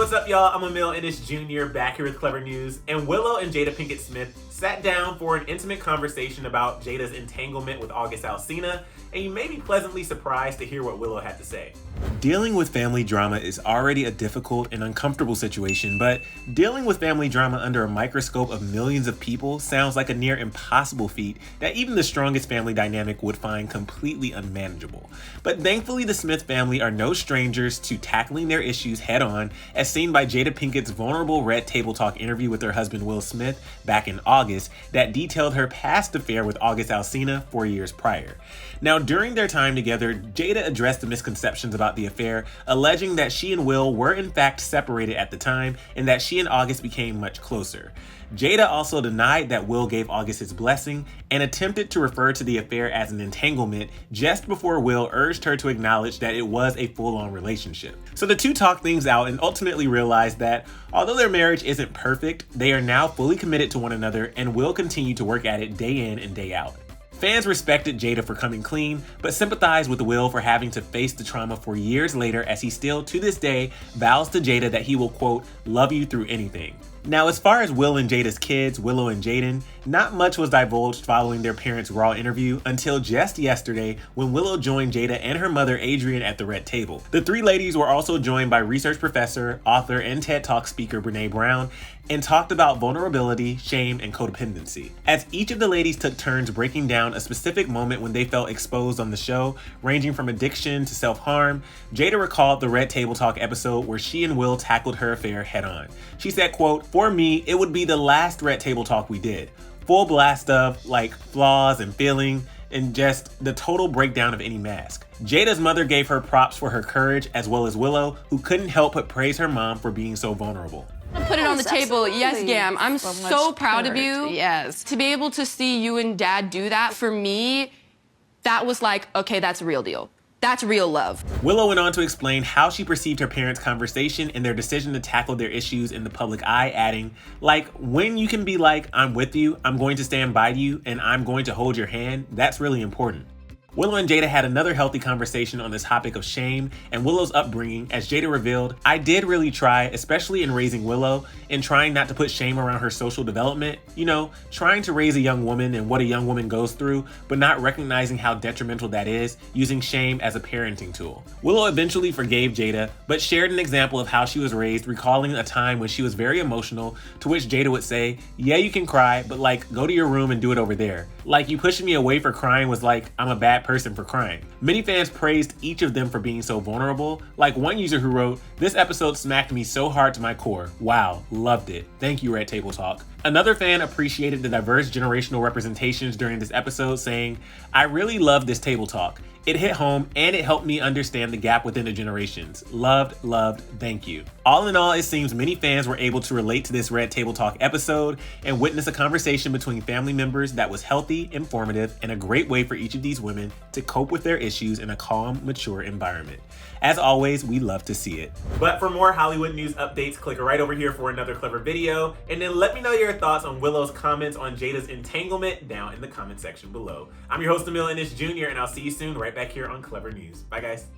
what's up, y'all? I'm Emile, Ennis Jr. back here with Clevver News, and Willow and Jada Pinkett-Smith sat down for an intimate conversation about Jada's entanglement with Alsina, and you may be pleasantly surprised to hear what Willow had to say. Dealing with family drama is already a difficult and uncomfortable situation, but dealing with family drama under a microscope of millions of people sounds like a near impossible feat that even the strongest family dynamic would find completely unmanageable. But thankfully, the Smith family are no strangers to tackling their issues head on, as seen by Jada Pinkett's vulnerable Red Table Talk interview with her husband Will Smith back in August that detailed her past affair with Alsina 4 years prior. Now, during their time together, Jada addressed the misconceptions about the affair, alleging that she and Will were in fact separated at the time and that she and August became much closer. Jada also denied that Will gave August his blessing and attempted to refer to the affair as an entanglement just before Will urged her to acknowledge that it was a full-on relationship. So the two talked things out and ultimately realized that although their marriage isn't perfect, they are now fully committed to one another and will continue to work at it day in and day out. Fans respected Jada for coming clean, but sympathized with Will for having to face the trauma for years later, as he still, to this day, vows to Jada that he will, quote, love you through anything. Now, as far as Will and Jada's kids, Willow and Jaden, not much was divulged following their parents' Raw interview until just yesterday when Willow joined Jada and her mother Adrian at the Red Table. The three ladies were also joined by research professor, author, and TED Talk speaker Brene Brown and talked about vulnerability, shame, and codependency. As each of the ladies took turns breaking down a specific moment when they felt exposed on the show, ranging from addiction to self-harm, Jada recalled the Red Table Talk episode where she and Will tackled her affair head on. She said, quote, "For me, it would be the last Red Table Talk we did. Full blast of, like, flaws and feeling, and just the total breakdown of any mask." Jada's mother gave her props for her courage, as well as Willow, who couldn't help but praise her mom for being so vulnerable. Put it on the table. Absolutely. Yes, Gam. I'm so proud of you. Yes. To be able to see you and Dad do that, for me, that was like, okay, that's a real deal. That's real love. Willow went on to explain how she perceived her parents' conversation and their decision to tackle their issues in the public eye, adding, like, when you can be like, I'm with you, I'm going to stand by you, and I'm going to hold your hand, that's really important. Willow and Jada had another healthy conversation on this topic of shame and Willow's upbringing, as Jada revealed, "I did really try, especially in raising Willow, in trying not to put shame around her social development. You know, trying to raise a young woman and what a young woman goes through, but not recognizing how detrimental that is, using shame as a parenting tool." Willow eventually forgave Jada, but shared an example of how she was raised, recalling a time when she was very emotional, to which Jada would say, "Yeah, you can cry, but like, go to your room and do it over there. Like, you pushing me away for crying was like, I'm a bad person for crying." Many fans praised each of them for being so vulnerable, like one user who wrote, "This episode smacked me so hard to my core. Wow, loved it. Thank you, Red Table Talk." Another fan appreciated the diverse generational representations during this episode, saying, "I really loved this table talk. It hit home and it helped me understand the gap within the generations. Loved, thank you." All in all, it seems many fans were able to relate to this Red Table Talk episode and witness a conversation between family members that was healthy, informative, and a great way for each of these women to cope with their issues in a calm, mature environment. As always, we love to see it. But for more Hollywood news updates, click right over here for another Clevver video, and then let me know your thoughts on Willow's comments on Jada's entanglement down in the comment section below. I'm your host, Emile Ennis Jr., and I'll see you soon right back here on Clevver News. Bye, guys.